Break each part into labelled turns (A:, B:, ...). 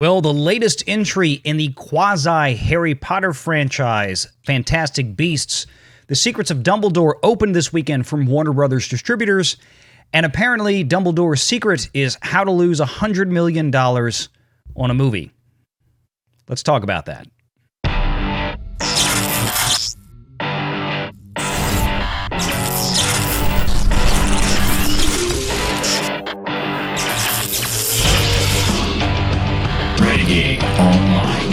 A: Well, the latest entry in the quasi-Harry Potter franchise, Fantastic Beasts, The Secrets of Dumbledore, opened this weekend from Warner Brothers distributors, and apparently Dumbledore's secret is how to lose $100 million on a movie. Let's talk about that. Renegade Online.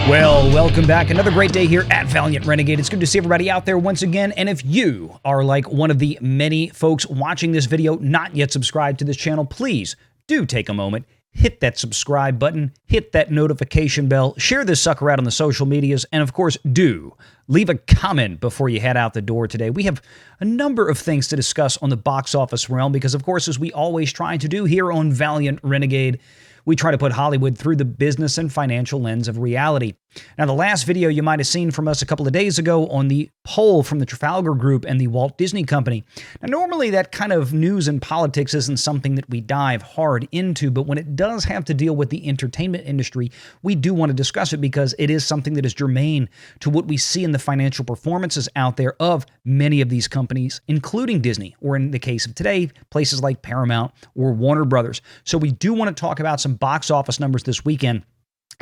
A: Well, welcome back. Another great day here at Valiant Renegade. It's good to see everybody out there once again. And if you are like one of the many folks watching this video not yet subscribed to this channel, please do take a moment, hit that subscribe button, hit that notification bell, share this sucker out on the social medias, and of course, do leave a comment before you head out the door today. We have a number of things to discuss on the box office realm because, of course, as we always try to do here on Valiant Renegade, we try to put Hollywood through the business and financial lens of reality. Now, the last video you might have seen from us a couple of days ago on the poll from the Trafalgar Group and the Walt Disney Company. Now, normally that kind of news and politics isn't something that we dive hard into, but when it does have to deal with the entertainment industry, we do want to discuss it because it is something that is germane to what we see in the financial performances out there of many of these companies, including Disney, or in the case of today, places like Paramount or Warner Brothers. So we do want to talk about some box office numbers this weekend.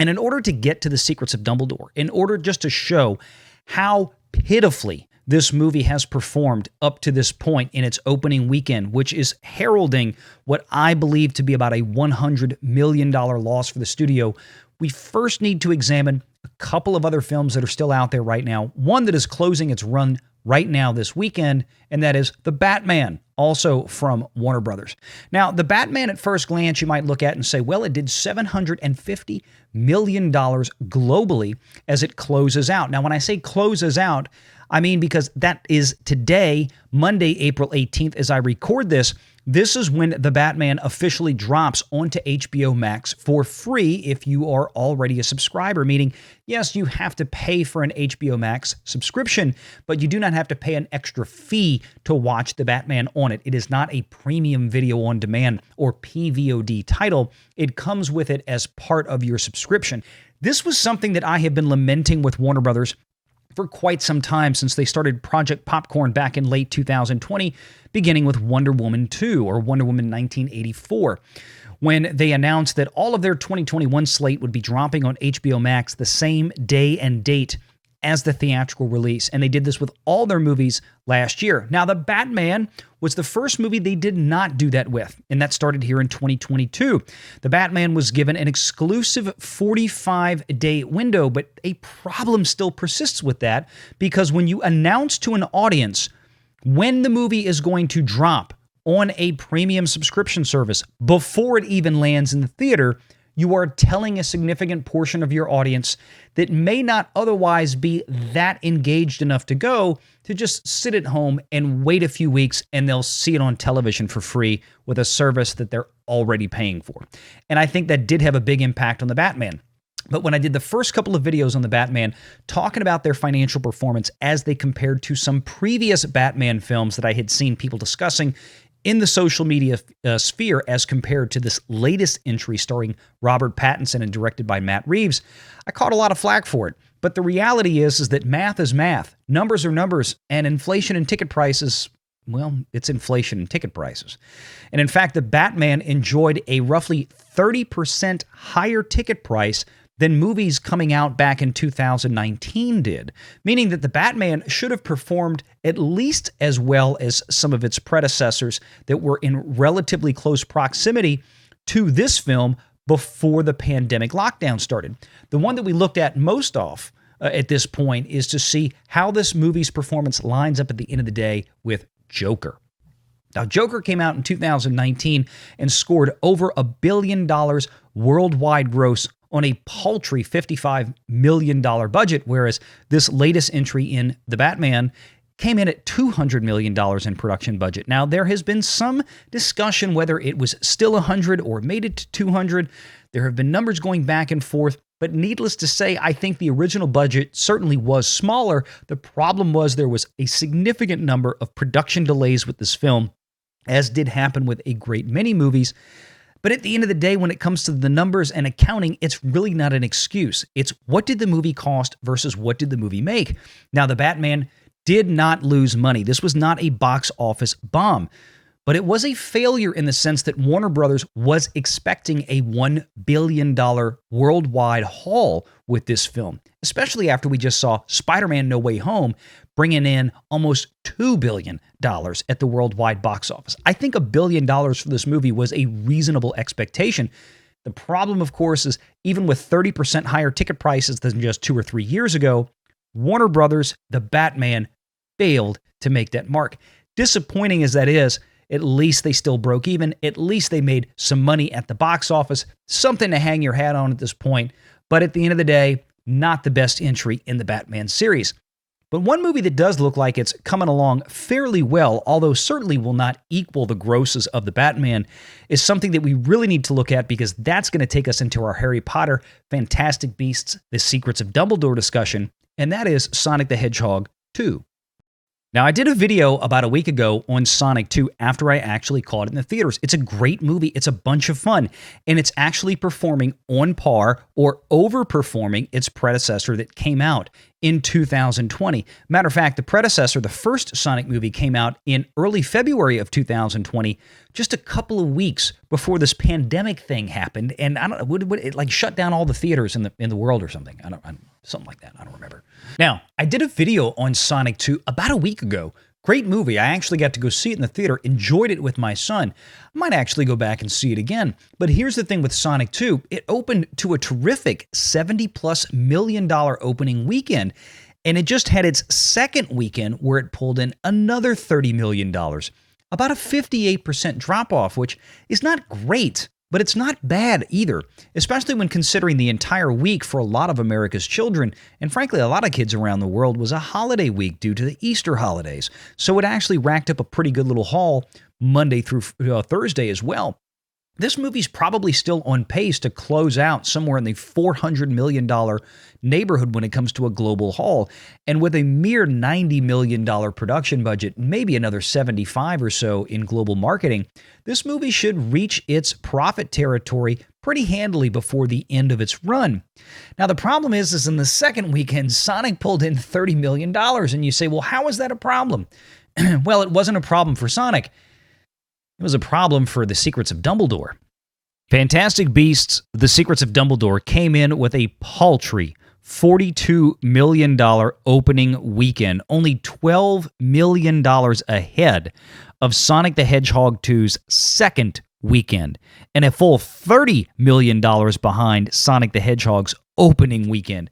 A: And in order to get to The Secrets of Dumbledore, in order just to show how pitifully this movie has performed up to this point in its opening weekend, which is heralding what I believe to be about a $100 million loss for the studio, we first need to examine a couple of other films that are still out there right now. One that is closing its run right now this weekend, and that is The Batman, also from Warner Brothers. Now, The Batman, at first glance, you might look at and say, well, it did $750 million globally as it closes out. Now, when I say closes out, I mean because that is today, Monday, April 18th, as I record this. This is when The Batman officially drops onto HBO Max for free if you are already a subscriber, meaning, yes, you have to pay for an HBO Max subscription, but you do not have to pay an extra fee to watch The Batman on it. It is not a premium video on demand or PVOD title. It comes with it as part of your subscription. This was something that I have been lamenting with Warner Brothers for quite some time since they started Project Popcorn back in late 2020, beginning with Wonder Woman 2 or Wonder Woman 1984, when they announced that all of their 2021 slate would be dropping on HBO Max the same day and date as the theatrical release. And they did this with all their movies last year. Now, The Batman was the first movie they did not do that with, and that started here in 2022. The Batman was given an exclusive 45-day window, but a problem still persists with that because when you announce to an audience when the movie is going to drop on a premium subscription service before it even lands in the theater, you are telling a significant portion of your audience that may not otherwise be that engaged enough to go to just sit at home and wait a few weeks and they'll see it on television for free with a service that they're already paying for. And I think that did have a big impact on The Batman. But when I did the first couple of videos on The Batman, talking about their financial performance as they compared to some previous Batman films that I had seen people discussing in the social media sphere as compared to this latest entry starring Robert Pattinson and directed by Matt Reeves, I caught a lot of flack for it. But the reality is that math is math. Numbers are numbers. And inflation and ticket prices, well, it's inflation and ticket prices. And in fact, The Batman enjoyed a roughly 30% higher ticket price than movies coming out back in 2019 did, meaning that The Batman should have performed at least as well as some of its predecessors that were in relatively close proximity to this film before the pandemic lockdown started. The one that we looked at most at this point is to see how this movie's performance lines up at the end of the day with Joker. Now, Joker came out in 2019 and scored over $1 billion worldwide gross on a paltry $55 million budget, whereas this latest entry in The Batman came in at $200 million in production budget. Now, there has been some discussion whether it was still 100 or made it to 200. There have been numbers going back and forth. But needless to say, I think the original budget certainly was smaller. The problem was there was a significant number of production delays with this film, as did happen with a great many movies. But at the end of the day, when it comes to the numbers and accounting, it's really not an excuse. It's what did the movie cost versus what did the movie make? Now, The Batman did not lose money. This was not a box office bomb. But it was a failure in the sense that Warner Brothers was expecting a $1 billion worldwide haul with this film, especially after we just saw Spider-Man No Way Home bringing in almost $2 billion at the worldwide box office. I think $1 billion for this movie was a reasonable expectation. The problem, of course, is even with 30% higher ticket prices than just 2 or 3 years ago, Warner Brothers, The Batman, failed to make that mark. Disappointing as that is, at least they still broke even. At least they made some money at the box office. Something to hang your hat on at this point. But at the end of the day, not the best entry in the Batman series. But one movie that does look like it's coming along fairly well, although certainly will not equal the grosses of the Batman, is something that we really need to look at because that's going to take us into our Harry Potter, Fantastic Beasts, The Secrets of Dumbledore discussion, and that is Sonic the Hedgehog 2. Now, I did a video about a week ago on Sonic 2 after I actually caught it in the theaters. It's a great movie. It's a bunch of fun. And it's actually performing on par or overperforming its predecessor that came out in 2020. Matter of fact, the predecessor, the first Sonic movie, came out in early February of 2020, just a couple of weeks before this pandemic thing happened. And I don't know, would it like shut down all the theaters in the world or something? Something like that. I don't remember. Now, I did a video on Sonic 2 about a week ago. Great movie. I actually got to go see it in the theater, enjoyed it with my son. I might actually go back and see it again. But here's the thing with Sonic 2. It opened to a terrific $70+ million opening weekend. And it just had its second weekend where it pulled in another $30 million. About a 58% drop-off, which is not great. But it's not bad either, especially when considering the entire week for a lot of America's children, and frankly, a lot of kids around the world, was a holiday week due to the Easter holidays. So it actually racked up a pretty good little haul Monday through Thursday as well. This movie's probably still on pace to close out somewhere in the $400 million neighborhood when it comes to a global haul. And with a mere $90 million production budget, maybe another 75 or so in global marketing, this movie should reach its profit territory pretty handily before the end of its run. Now, the problem is in the second weekend, Sonic pulled in $30 million. And you say, well, how is that a problem? Well, it wasn't a problem for Sonic. It was a problem for The Secrets of Dumbledore. Fantastic Beasts, The Secrets of Dumbledore came in with a paltry $42 million opening weekend, only $12 million ahead of Sonic the Hedgehog 2's second weekend, and a full $30 million behind Sonic the Hedgehog's opening weekend.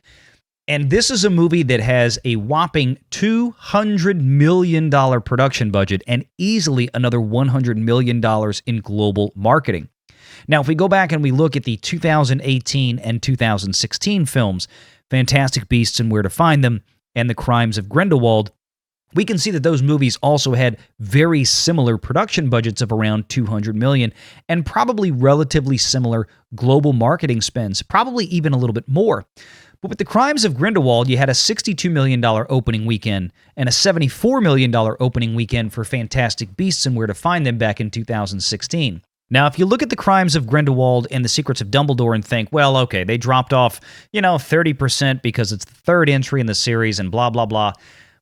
A: And this is a movie that has a whopping $200 million production budget and easily another $100 million in global marketing. Now, if we go back and we look at the 2018 and 2016 films, Fantastic Beasts and Where to Find Them, and The Crimes of Grindelwald, we can see that those movies also had very similar production budgets of around $200 million and probably relatively similar global marketing spends, probably even a little bit more. But with The Crimes of Grindelwald, you had a $62 million opening weekend and a $74 million opening weekend for Fantastic Beasts and Where to Find Them back in 2016. Now, if you look at The Crimes of Grindelwald and The Secrets of Dumbledore and think, well, okay, they dropped off, 30% because it's the third entry in the series and blah, blah, blah.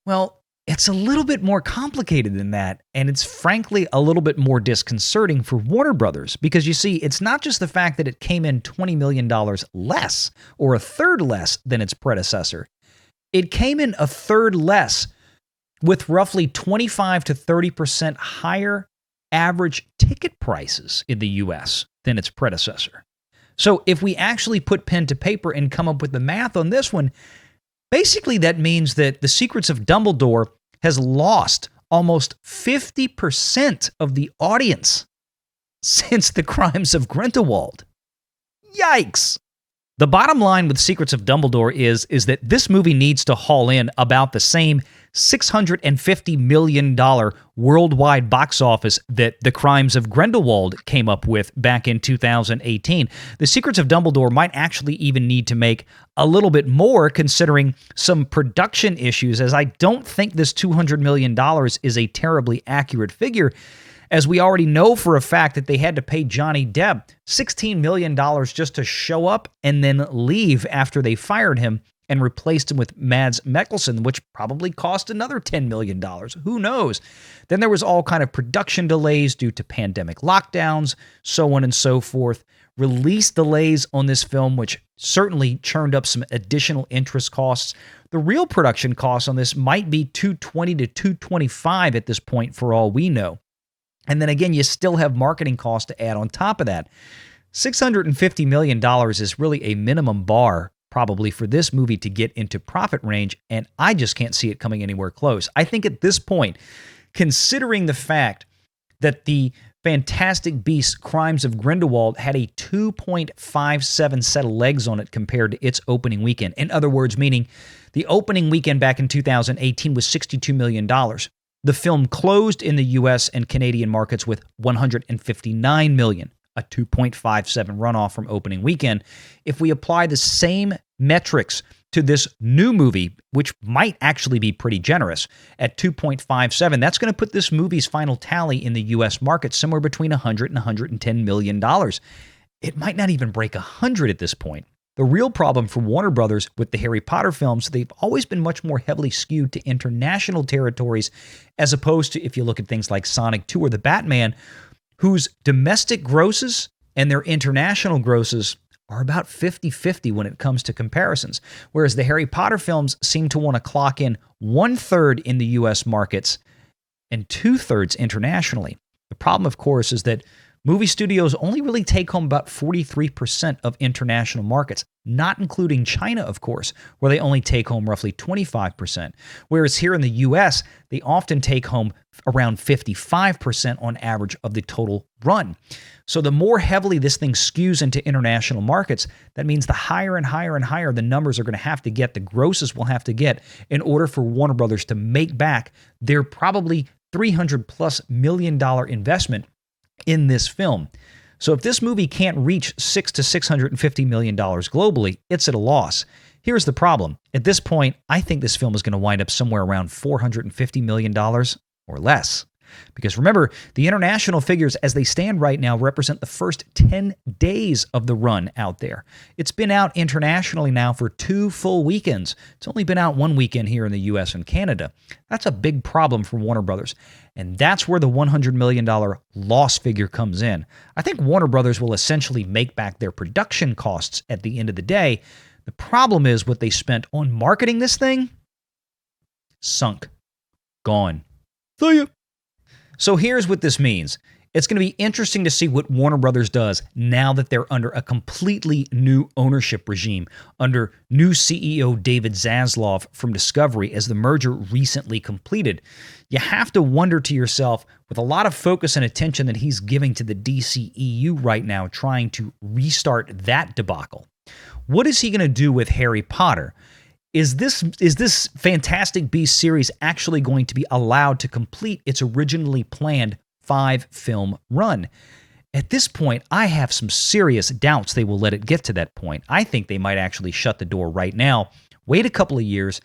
A: Well, it's a little bit more complicated than that, and it's frankly a little bit more disconcerting for Warner Brothers because, you see, it's not just the fact that it came in $20 million less or a third less than its predecessor. It came in a third less with roughly 25 to 30% higher average ticket prices in the U.S. than its predecessor. So if we actually put pen to paper and come up with the math on this one, basically that means that The Secrets of Dumbledore has lost almost 50% of the audience since The Crimes of Grindelwald. Yikes! The bottom line with Secrets of Dumbledore is that this movie needs to haul in about the same $650 million worldwide box office that The Crimes of Grindelwald came up with back in 2018. The Secrets of Dumbledore might actually even need to make a little bit more considering some production issues, as I don't think this $200 million is a terribly accurate figure, as we already know for a fact that they had to pay Johnny Depp $16 million just to show up and then leave after they fired him and replaced him with Mads Mikkelsen, which probably cost another $10 million. Who knows? Then there was all kind of production delays due to pandemic lockdowns, so on and so forth. Release delays on this film, which certainly churned up some additional interest costs. The real production costs on this might be $220 to $225 at this point for all we know. And then again, you still have marketing costs to add on top of that. $650 million is really a minimum bar probably for this movie to get into profit range, and I just can't see it coming anywhere close. I think at this point, considering the fact that the Fantastic Beasts: Crimes of Grindelwald had a 2.57 set of legs on it compared to its opening weekend. In other words, meaning the opening weekend back in 2018 was $62 million. The film closed in the US and Canadian markets with $159 million, a 2.57 runoff from opening weekend. If we apply the same metrics to this new movie, which might actually be pretty generous, at 2.57, that's going to put this movie's final tally in the US market somewhere between $100 and $110 million. It might not even break 100 at this point. The real problem for Warner Brothers with the Harry Potter films, they've always been much more heavily skewed to international territories, as opposed to if you look at things like Sonic 2 or The Batman, whose domestic grosses and their international grosses are about 50-50 when it comes to comparisons, whereas the Harry Potter films seem to want to clock in 1/3 in the US markets and 2/3 internationally. The problem, of course, is that movie studios only really take home about 43% of international markets, not including China, of course, where they only take home roughly 25%. Whereas here in the US, they often take home around 55% on average of the total run. So the more heavily this thing skews into international markets, that means the higher and higher and higher the numbers are going to have to get, the grosses will have to get in order for Warner Brothers to make back their probably $300+ million investment in this film. So if this movie can't reach $600 to $650 million globally, it's at a loss. Here's the problem. At this point, I think this film is going to wind up somewhere around $450 million or less. Because remember, the international figures as they stand right now represent the first 10 days of the run out there. It's been out internationally now for 2 full weekends. It's only been out 1 weekend here in the US and Canada. That's a big problem for Warner Brothers. And that's where the $100 million loss figure comes in. I think Warner Brothers will essentially make back their production costs at the end of the day. The problem is what they spent on marketing this thing, sunk, gone. See ya. So here's what this means. It's going to be interesting to see what Warner Brothers does now that they're under a completely new ownership regime, under new CEO David Zaslav from Discovery, as the merger recently completed. You have to wonder to yourself, with a lot of focus and attention that he's giving to the DCEU right now, trying to restart that debacle, what is he going to do with Harry Potter? Is this Fantastic Beasts series actually going to be allowed to complete its originally planned 5-film run? At this point, I have some serious doubts they will let it get to that point. I think they might actually shut the door right now, wait a couple of years,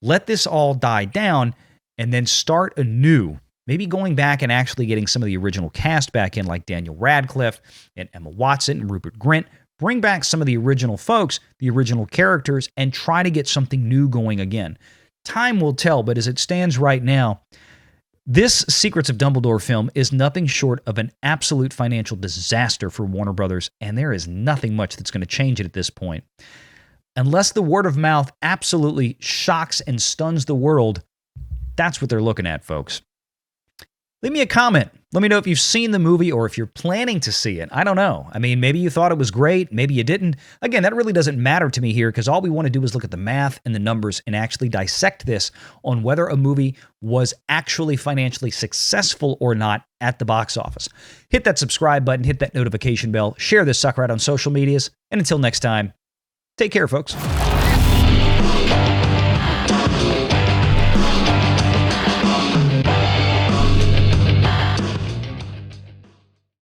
A: let this all die down, and then start anew. Maybe going back and actually getting some of the original cast back in, like Daniel Radcliffe and Emma Watson and Rupert Grint. Bring back some of the original folks, the original characters, and try to get something new going again. Time will tell, but as it stands right now, this Secrets of Dumbledore film is nothing short of an absolute financial disaster for Warner Brothers, and there is nothing much that's going to change it at this point. Unless the word of mouth absolutely shocks and stuns the world, that's what they're looking at, folks. Leave me a comment. Let me know if you've seen the movie or if you're planning to see it. I don't know. I mean, maybe you thought it was great. Maybe you didn't. Again, that really doesn't matter to me here because all we want to do is look at the math and the numbers and actually dissect this on whether a movie was actually financially successful or not at the box office. Hit that subscribe button, hit that notification bell, share this sucker out on social medias, and until next time, Take care, folks.